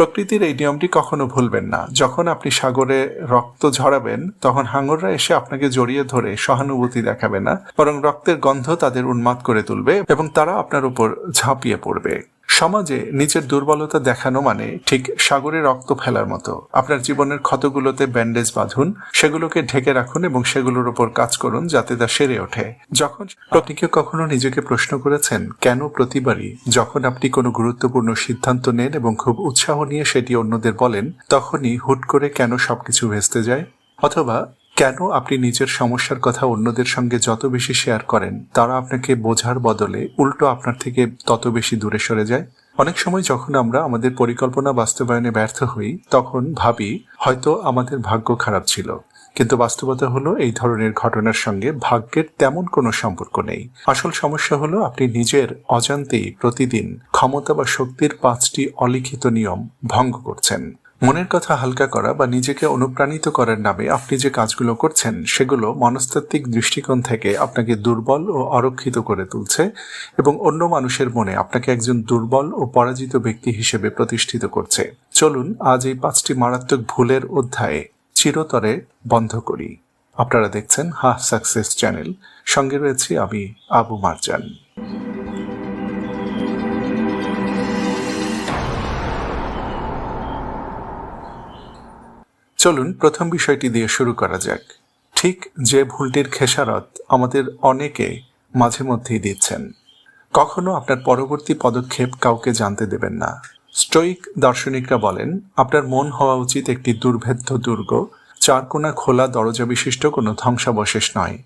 প্রকৃতির এই নিয়মটি কখনো ভুলবেন না। যখন আপনি সাগরে রক্ত ঝরাবেন, তখন হাঙররা এসে আপনাকে জড়িয়ে ধরে সহানুভূতি দেখাবে না, বরং রক্তের গন্ধ তাদের উন্মাদ করে তুলবে এবং তারা আপনার উপর ঝাঁপিয়ে পড়বে। সমাজে নিজের দুর্বলতা দেখানো মানে ঠিক সাগরে রক্ত ফেলার মতো। আপনার জীবনের ক্ষতগুলোতে ব্যান্ডেজ বাঁধুন, সেগুলোকে ঢেকে রাখুন এবং সেগুলোর উপর কাজ করুন যাতে তা সেরে ওঠে। যখন আপনি কি কখনো নিজেকে প্রশ্ন করেছেন কেন প্রতিবারই যখন আপনি কোনো গুরুত্বপূর্ণ সিদ্ধান্ত নেন এবং খুব উৎসাহ নিয়ে সেটি অন্যদের বলেন, তখনই হুট করে কেন সবকিছু ভেস্তে যায়? অথবা কেন আপনি নিজের সমস্যার কথা অন্যদের সঙ্গে যত বেশি শেয়ার করেন, তারা আপনাকে বোঝার বদলে উল্টো আপনার থেকে তত বেশি দূরে সরে যায়? অনেক সময় যখন আমরা আমাদের পরিকল্পনা বাস্তবায়নে ব্যর্থ হই, তখন ভাবি হয়তো আমাদের ভাগ্য খারাপ ছিল। কিন্তু বাস্তবতা হলো এই ধরনের ঘটনার সঙ্গে ভাগ্যের তেমন কোনো সম্পর্ক নেই। আসল সমস্যা হলো আপনি নিজের অজান্তেই প্রতিদিন ক্ষমতা বা শক্তির 5টি অলিখিত নিয়ম ভঙ্গ করছেন। মনের কথা হালকা করা বা নিজেকে অনুপ্রাণিত করার নামে আপনি যে কাজগুলো করছেন, সেগুলো মনস্তাত্ত্বিক দৃষ্টিকোণ থেকে আপনাকে দুর্বল ও অরক্ষিত করে তুলছে এবং অন্য মানুষের মনে আপনাকে একজন দুর্বল ও পরাজিত ব্যক্তি হিসেবে প্রতিষ্ঠিত করছে। চলুন আজ এই 5টি মারাত্মক ভুলের অধ্যায়ে চিরতরে বন্ধ করি। আপনারা দেখছেন হাফ সাকসেস চ্যানেল, সঙ্গে রয়েছি আমি আবু মারজান। চলুন প্রথম বিষয়টি দিয়ে শুরু করা যাক। ঠিক যে ভুলটির খেসারত আমাদের অনেকে মাঝে মধ্যেই দিচ্ছেন। কখনো আপনার পরবর্তী পদক্ষেপ কাউকে জানতে দেবেন না। স্টোইক দার্শনিকরা বলেন, আপনার মন হওয়া উচিত একটি দুর্ভেদ্য দুর্গ, চারকোনা খোলা দরজা বিশিষ্ট কোনো ধ্বংসাবশেষ নয়।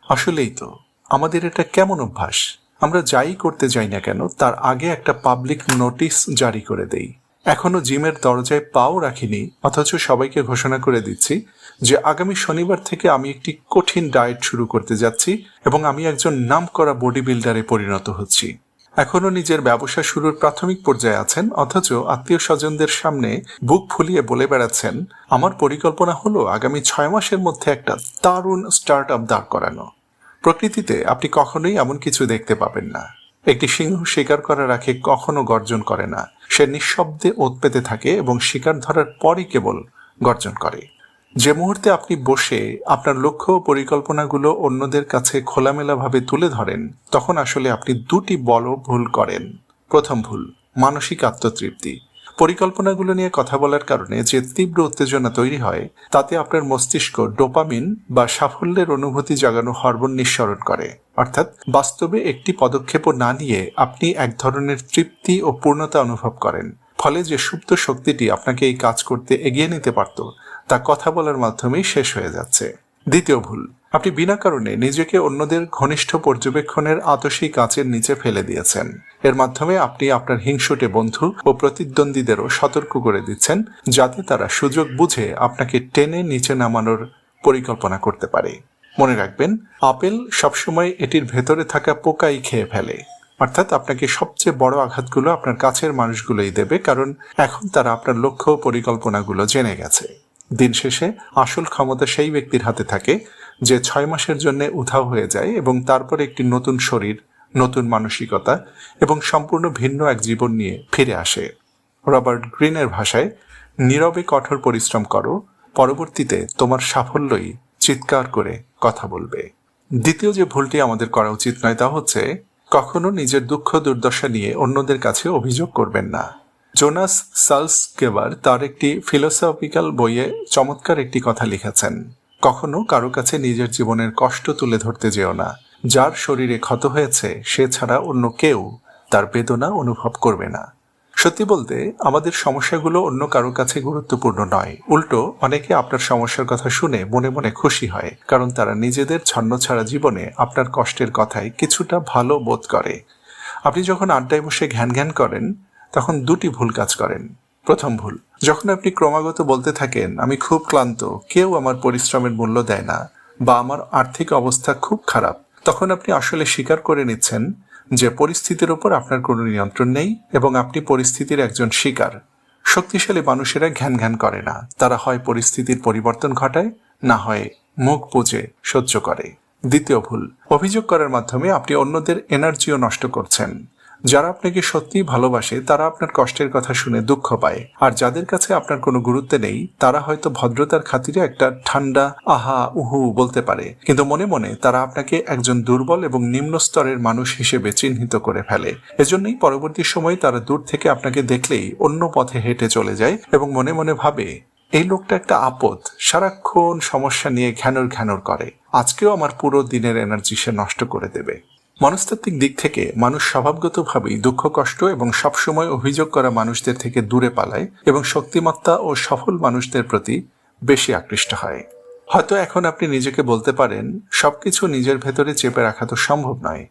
আসলেই তো, আমাদের এটা কেমন অভ্যাস? আমরা যাই করতে যাই না কেন, তার আগে একটা পাবলিক নোটিশ জারি করে দেই। এখনো জিমের দরজায় পাও রাখিনি, অথচ সবাইকে ঘোষণা করে দিচ্ছি যে আগামী শনিবার থেকে আমি একটি কঠিন ডায়েট শুরু করতে যাচ্ছি এবং আমি একজন নামকরা বডি বিল্ডারে পরিণত হচ্ছি। এখনো নিজের ব্যবসা শুরুর প্রাথমিক পর্যায়ে আছেন, অথচ আত্মীয় স্বজনদের সামনে বুক ফুলিয়ে বলে বেড়াচ্ছেন, আমার পরিকল্পনা হলো আগামী 6 মাসের মধ্যে একটা দারুণ স্টার্ট আপ দাঁড় করানো। প্রকৃতিতে আপনি কখনোই এমন কিছু দেখতে পাবেন না। একটি সিংহ শিকার করার আগে কখনো গর্জন করে না। সে নিঃশব্দে ওত পেতে থাকে এবং শিকার ধরার পরই কেবল গর্জন করে। যে মুহূর্তে আপনি বসে আপনার লক্ষ্য ও পরিকল্পনাগুলো অন্যদের কাছে খোলামেলাভাবে তুলে ধরেন, তখন আসলে আপনি 2টি বড় ভুল করেন। প্রথম ভুল, মানসিক আত্মতৃপ্তি। পরিকল্পনাগুলো নিয়ে কথা বলার কারণে যে তীব্র উত্তেজনা তৈরি হয়, তাতে আপনার মস্তিষ্ক ডোপামিন বা সাফল্যের অনুভূতি জাগানো হরমোন নিঃসরণ করে। অর্থাৎ বাস্তবে একটি পদক্ষেপও না নিয়ে আপনি এক ধরনের তৃপ্তি ও পূর্ণতা অনুভব করেন। ফলে যে সুপ্ত শক্তিটি আপনাকে এই কাজ করতে এগিয়ে নিতে পারত, তা কথা বলার মাধ্যমেই শেষ হয়ে যাচ্ছে। দ্বিতীয় ভুল, আপনি বিনা কারণে নিজেকে অন্যদের ঘনিষ্ঠ পর্যবেক্ষণের আতশী কাঁচের নিচে ফেলে দিয়েছেন। এর মাধ্যমে আপনি আপনার হিংসুটে বন্ধু ও প্রতিদ্বন্দ্বীদেরও সতর্ক করে দিচ্ছেন, যাতে তারা সুযোগ বুঝে আপনাকে টেনে নিচে নামানোর পরিকল্পনা করতে পারে। মনে রাখবেন, আপেল সবসময় এটির ভেতরে থাকা পোকাই খেয়ে ফেলে। অর্থাৎ আপনাকে সবচেয়ে বড় আঘাতগুলো আপনার কাছের মানুষগুলোই দেবে, কারণ এখন তারা আপনার লক্ষ্য ও পরিকল্পনাগুলো জেনে গেছে। দিন শেষে আসল ক্ষমতা সেই ব্যক্তির হাতে থাকে যে 6 মাসের জন্য উধাও হয়ে যায় এবং তারপরে একটি নতুন শরীর, নতুন মানসিকতা এবং সম্পূর্ণ ভিন্ন এক জীবন নিয়ে ফিরে আসে। রবার্ট গ্রিনের ভাষায়, নীরবে কঠোর পরিশ্রম করো, পরবর্তীতে তোমার সাফল্যই চিৎকার করে কথা বলবে। দ্বিতীয় যে ভুলটি আমাদের করা উচিত নয়, তা হচ্ছে কখনো নিজের দুঃখ দুর্দশা নিয়ে অন্যদের কাছে অভিযোগ করবেন না। জোনাস সালসগেবার তার একটি ফিলোসফিক্যাল বইয়ে চমৎকার একটি কথা লিখেছেন, কখনো কারো কাছে নিজের জীবনের কষ্ট তুলে ধরতে যেও না। যার শরীরে ক্ষত হয়েছে সে ছাড়া অন্য কেউ তার বেদনা অনুভব করবে না। সত্যি বলতে, আমাদের সমস্যাগুলো অন্য কারো কাছে গুরুত্বপূর্ণ নয়। উল্টো অনেকে আপনার সমস্যার কথা শুনে মনে মনে খুশি হয়, কারণ তারা নিজেদের ছন্নছাড়া জীবনে আপনার কষ্টের কথায় কিছুটা ভালো বোধ করে। আপনি যখন আড্ডায় বসে ঘ্যান করেন, তখন 2টি ভুল কাজ করেন। প্রথম ভুল, যখন আপনি ক্রমাগত বলতে থাকেন, আমি খুব ক্লান্ত, কেউ আমার পরিশ্রমের মূল্য দেয় না, বা আমার আর্থিক অবস্থা খুব খারাপ, তখন আপনি আসলে স্বীকার করে নিচ্ছেন যে পরিস্থিতির উপর আপনার কোনো নিয়ন্ত্রণ নেই এবং আপনি পরিস্থিতির একজন শিকার। শক্তিশালী মানুষেরা ঘ্যান করে না, তারা হয় পরিস্থিতির পরিবর্তন ঘটায়, না হয় মুখ বুজে সহ্য করে। দ্বিতীয় ভুল, অভিযোগ করার মাধ্যমে আপনি অন্যদের এনার্জিও নষ্ট করছেন। যারা আপনাকে সত্যিই ভালোবাসে তারা আপনার কষ্টের কথা শুনে দুঃখ পায়, আর যাদের কাছে আপনার কোনো গুরুত্ব নেই তারা হয়তো ভদ্রতার খাতিরে একটা ঠান্ডা আহা উহু বলতে পারে, কিন্তু মনে মনে তারা আপনাকে একজন দুর্বল এবং নিম্ন স্তরের মানুষ হিসেবে চিহ্নিত করে ফেলে। এজন্যই পরবর্তী সময়ে তারা দূর থেকে আপনাকে দেখলেই অন্য পথে হেঁটে চলে যায় এবং মনে মনে ভাবে, এই লোকটা একটা আপদ, সারাক্ষণ সমস্যা নিয়ে ঘ্যানর ঘ্যানর করে, আজকেও আমার পুরো দিনের এনার্জি সে নষ্ট করে দেবে। মনস্তাত্ত্বিক দিক থেকে মানুষ স্বভাবগতভাবেই দুঃখ কষ্ট এবং সবসময় অভিযোগ করা মানুষদের থেকে দূরে পালায় এবং শক্তিমত্তা ও সফল মানুষদের প্রতি বেশি আকৃষ্ট হয়। হয়তো এখন আপনি নিজেকে বলতে পারেন, সবকিছু নিজের ভেতরে চেপে রাখা তো সম্ভব নয়,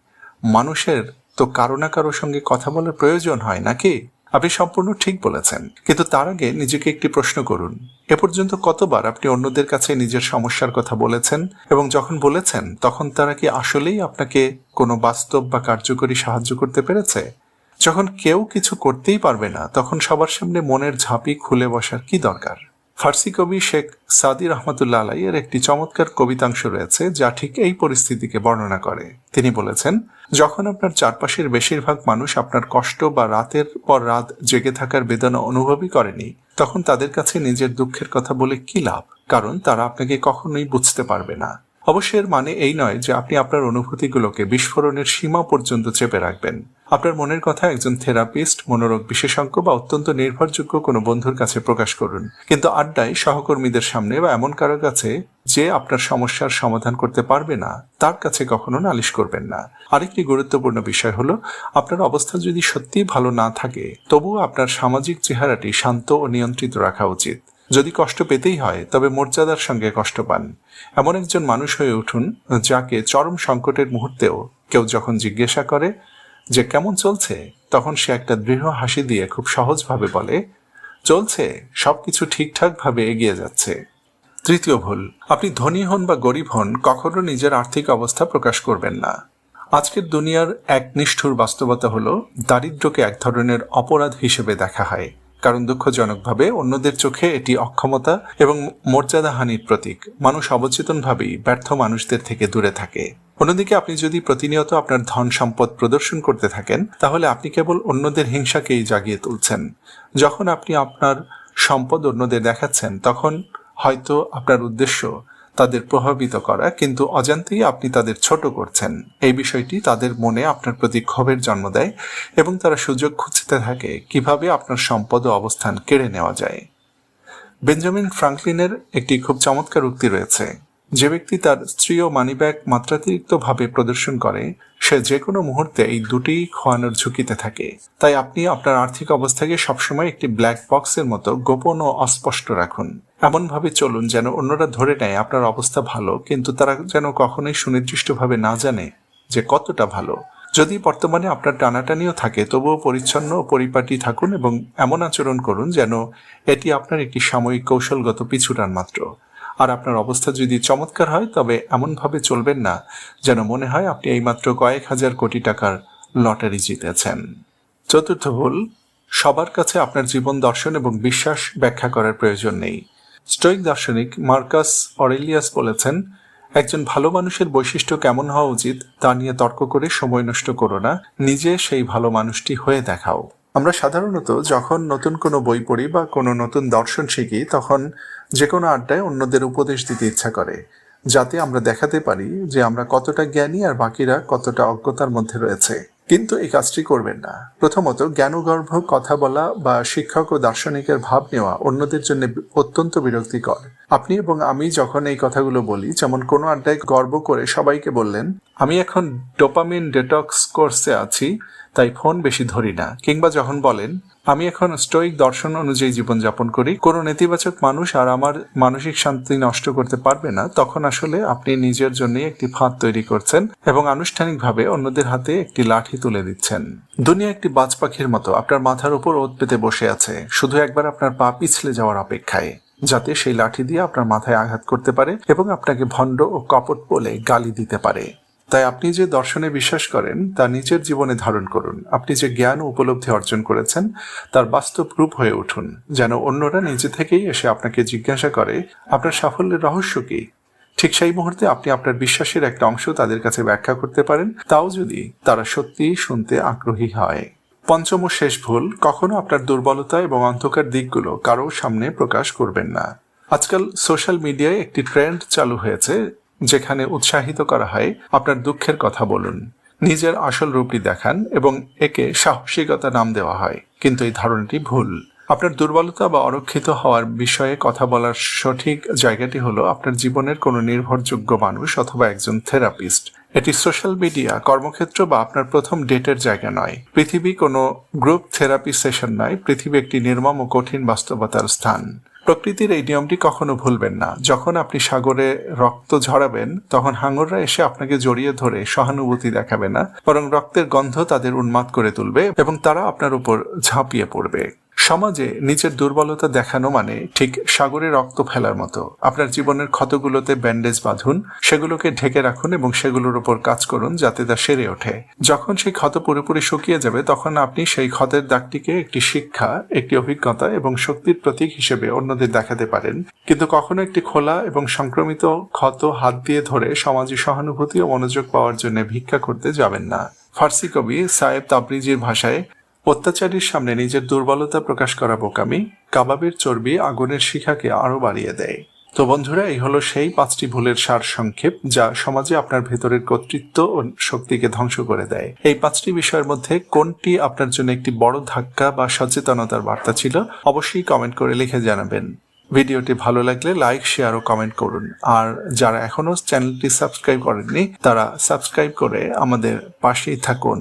মানুষের তো কারো না কারো সঙ্গে কথা বলার প্রয়োজন হয় নাকি? আপনি সম্পূর্ণ ঠিক বলেছেন, কিন্তু তার আগে নিজেকে একটি প্রশ্ন করুন, এ পর্যন্ত কতবার আপনি অন্যদের কাছে নিজের সমস্যার কথা বলেছেন, এবং যখন বলেছেন তখন তারা কি আসলেই আপনাকে কোনো বাস্তব বা কার্যকরী সাহায্য করতে পেরেছে? যখন কেউ কিছু করতেই পারবে না তখন সবার সামনে মনের ঝাঁপি খুলে বসার কি দরকার? ফার্সি কবি শেখ সাদি রহমতুল্লাহ আলাই এর একটি চমৎকার কবিতাংশ রয়েছে যা ঠিক এই পরিস্থিতিকে বর্ণনা করে। তিনি বলেছেন, যখন আপনার চারপাশের বেশিরভাগ মানুষ আপনার কষ্ট বা রাতের পর রাত জেগে থাকার বেদনা অনুভবই করেনি, তখন তাদের কাছে নিজের দুঃখের কথা বলে কি লাভ, কারণ তারা আপনাকে কখনোই বুঝতে পারবে না। অবশ্যই এর মানে এই নয় যে আপনি আপনার অনুভূতিগুলোকে বিস্ফোরণের সীমা পর্যন্ত চেপে রাখবেন। আপনার মনের কথা একজন থেরাপিস্ট, মনোরোগ বিশেষজ্ঞ বা অত্যন্ত নির্ভরযোগ্য কোনো বন্ধুর কাছে প্রকাশ করুন, কিন্তু আড্ডায়, সহকর্মীদের সামনে বা এমন কারো কাছে যে আপনার সমস্যার সমাধান করতে পারবে না তার কাছে কখনো নালিশ করবেন না। আরেকটি গুরুত্বপূর্ণ বিষয় হলো, আপনার অবস্থা যদি সত্যিই ভালো না থাকে তবুও আপনার সামাজিক চেহারাটি শান্ত ও নিয়ন্ত্রিত রাখা উচিত। যদি কষ্ট পেতেই হয় তবে মর্যাদার সঙ্গে কষ্ট পান। এমন একজন মানুষ হয়ে উঠুন যাকে চরম সংকটের মুহূর্তেও কেউ যখন জিজ্ঞাসা করে যে কেমন চলছে, তখন সে একটা দৃঢ় হাসি দিয়ে খুব সহজভাবে বলে, চলছে, সবকিছু ঠিকঠাক ভাবে এগিয়ে যাচ্ছে। তৃতীয় ভুল, আপনি ধনী হন বা গরিব হন, কখনো নিজের আর্থিক অবস্থা প্রকাশ করবেন না। আজকের দুনিয়ার এক নিষ্ঠুর বাস্তবতা হলো, দারিদ্র্যকে এক ধরনের অপরাধ হিসেবে দেখা হয়, কারণ দুঃখজনকভাবে অন্যদের চোখে এটি অক্ষমতা এবং মর্যাদাহানির প্রতীক। মানুষ অবচেতনভাবেই ব্যর্থ মানুষদের থেকে দূরে থাকে। অন্যদিকে আপনি যদি প্রতিনিয়ত আপনার ধন সম্পদ প্রদর্শন করতে থাকেন তাহলে আপনি কেবল অন্যদের হিংসাকেই জাগিয়ে তুলছেন। যখন আপনি আপনার সম্পদ অন্যদের দেখাচ্ছেন তখন হয়তো আপনার উদ্দেশ্য তাদের প্রভাবিত করা, কিন্তু অজান্তেই আপনি তাদের ছোট করছেন। এই বিষয়টি তাদের মনে আপনার প্রতি ক্ষোভের জন্ম দেয় এবং তারা সুযোগ খুঁজতে থাকে কিভাবে আপনার সম্পদ ও অবস্থান কেড়ে নেওয়া যায়। বেঞ্জামিন ফ্রাঙ্কলিনের একটি খুব চমৎকার উক্তি রয়েছে, যে ব্যক্তি তার স্ত্রী ও মানিব্যাগ মাত্রাতিরিক্তভাবে প্রদর্শন করে সে যে কোনো মুহূর্তে এই দুটি খোয়ানোর ঝুঁকিতে থাকে। তাই আপনি আপনার আর্থিক অবস্থাকে সবসময় একটি ব্ল্যাক বক্সের মতো গোপন ও অস্পষ্ট রাখুন। এমনভাবে চলুন যেন অন্যরা ধরে নেয় আপনার অবস্থা ভালো, কিন্তু তারা যেন কখনোই সুনির্দিষ্টভাবে না জানে যে কতটা ভালো। যদি বর্তমানে আপনার টানাটানিও থাকে তবুও পরিচ্ছন্ন ও পরিপাটি থাকুন এবং এমন আচরণ করুন যেন এটি আপনার একটি সাময়িক কৌশলগত পিছুটান মাত্র। আর আপনার অবস্থা যদি চমৎকার হয় তবে এমনভাবে চলবেন না যেন মনে হয় আপনি এইমাত্র কয়েক হাজার কোটি টাকার লটারি জিতেছেন। চতুর্থ ভুল, সবার কাছে আপনার জীবন দর্শন এবং বিশ্বাস ব্যাখ্যা করার প্রয়োজন নেই। স্টোইক দার্শনিক মার্কাস অরেলিয়াস বলেছেন, একজন ভালো মানুষের বৈশিষ্ট্য কেমন হওয়া উচিত তা নিয়ে তর্ক করে সময় নষ্ট করো না, নিজে সেই ভালো মানুষটি হয়ে দেখাও। আমরা সাধারণত যখন নতুন কোনো বই পড়ি বা কোনো নতুন দর্শন শিখি তখন যে কোনো আড্ডায় অন্যদের উপদেশ দিতে ইচ্ছা করে, যাতে আমরা দেখাতে পারি যে আমরা কতটা জ্ঞানী আর বাকিরা কতটা অজ্ঞতার মধ্যে রয়েছে। কিন্তু এই কাজটি করবেন না। প্রথমত, জ্ঞানগর্ভ কথা বলা বা শিক্ষক ও দার্শনিকের ভাব নেওয়া অন্যদের জন্য অত্যন্ত বিরক্তিকর। আপনি এবং আমি যখন এই কথাগুলো বলি, যেমন কোনো আড্ডায় গর্ব করে সবাইকে বললেন, আমি এখন ডোপামিন ডেটক্স কোর্সে আছি তাই ফোন বেশি ধরি না, কিংবা যখন বলেন আমি এখন স্টোইক দর্শন অনুযায়ী জীবনযাপন করি, কোনো নেতিবাচক মানুষ আর আমার মানসিক শান্তি নষ্ট করতে পারবে না, তখন আসলে আপনি নিজের জন্যই একটি ফাঁদ তৈরি করছেন এবং আনুষ্ঠানিকভাবে অন্যদের হাতে একটি লাঠি তুলে দিচ্ছেন। দুনিয়া একটি বাজ পাখির মতো আপনার মাথার উপর ওত পেতে বসে আছে, শুধু একবার আপনার পা পিছলে যাওয়ার অপেক্ষায়, যাতে সেই লাঠি দিয়ে আপনার মাথায় আঘাত করতে পারে এবং আপনাকে ভণ্ড ও কপট বলে গালি দিতে পারে। তাই আপনি যে দর্শনে বিশ্বাস করেন তা নিজের জীবনে ধারণ করুন। আপনি যে জ্ঞান ও উপলব্ধি অর্জন করেছেন তার বাস্তব রূপ হয়ে উঠুন, যেন অন্যরা নিজে থেকেই এসে আপনাকে জিজ্ঞাসা করে আপনার সাফল্যের রহস্য কি। ঠিক সেই মুহূর্তে আপনি আপনার বিশ্বাসের একটা অংশ তাদের কাছে ব্যাখ্যা করতে পারেন, তাও যদি তারা সত্যিই শুনতে আগ্রহী হয়। পঞ্চম ও শেষ ভুল, কখনো আপনার দুর্বলতা এবং অন্ধকার দিকগুলো কারো সামনে প্রকাশ করবেন না। আজকাল সোশ্যাল মিডিয়ায় একটি ট্রেন্ড চালু হয়েছে যেখানে উৎসাহিত করা হয় আপনার দুঃখের কথা বলুন, নিজের আসল রূপটি দেখান এবং একে সাহসিকতা নাম দেওয়া হয়। কিন্তু এই ধারণাটি ভুল। আপনার দুর্বলতা বা অরক্ষিত হওয়ার বিষয়ে কথা বলার সঠিক জায়গাটি হলো আপনার জীবনের কোনো নির্ভরযোগ্য মানুষ অথবা একজন থেরাপিস্ট। এটি সোশ্যাল মিডিয়া, কর্মক্ষেত্র বা আপনার প্রথম ডেটের জায়গা নয়। পৃথিবী কোনো গ্রুপ থেরাপি সেশন নয়, পৃথিবী একটি নির্মম ও কঠিন বাস্তবতার স্থান। প্রকৃতির এই নিয়মটি কখনো ভুলবেন না। যখন আপনি সাগরে রক্ত ঝরাবেন, তখন হাঙররা এসে আপনাকে জড়িয়ে ধরে সহানুভূতি দেখাবে না, বরং রক্তের গন্ধ তাদের উন্মাদ করে তুলবে এবং তারা আপনার উপর ঝাঁপিয়ে পড়বে। সমাজে নিজের দুর্বলতা দেখানো মানে ঠিক সাগরে রক্ত ফেলার মতো। আপনার জীবনের ক্ষতগুলোতে ব্যান্ডেজ বাঁধুন, সেগুলোকে ঢেকে রাখুন এবং সেগুলোর উপর কাজ করুন যাতে তা সেরে ওঠে। যখন সেই ক্ষত পুরোপুরি শুকিয়ে যাবে, তখন আপনি সেই ক্ষতের দাগটিকে একটি শিক্ষা, একটি অভিজ্ঞতা এবং শক্তির প্রতীক হিসেবে অন্যদের দেখাতে পারেন। কিন্তু কখনো একটি খোলা এবং সংক্রমিত ক্ষত হাত দিয়ে ধরে সমাজে সহানুভূতি ও মনোযোগ পাওয়ার জন্য ভিক্ষা করতে যাবেন না। ফার্সি কবি সায়েব তাবরিজির ভাষায়, অত্যাচারীর সামনে নিজের দুর্বলতা প্রকাশ করা বোকামি, কাবাবের চর্বি আগুনের শিখাকে আরো বাড়িয়ে দেয়। তো বন্ধুরা, এই হলো সেই 5টি ভুলের সার সংক্ষেপ যা সমাজে আপনার ভেতরের কর্তৃত্ব ও শক্তিকে ধ্বংস করে দেয়। এই 5টি বিষয়ের মধ্যে কোনটি আপনার জন্য একটি বড় ধাক্কা বা সচেতনতার বার্তা ছিল, অবশ্যই কমেন্ট করে লিখে জানাবেন। ভিডিওটি ভালো লাগলে লাইক, শেয়ার ও কমেন্ট করুন। আর যারা এখনো চ্যানেলটি সাবস্ক্রাইব করেননি, তারা সাবস্ক্রাইব করে আমাদের পাশেই থাকুন।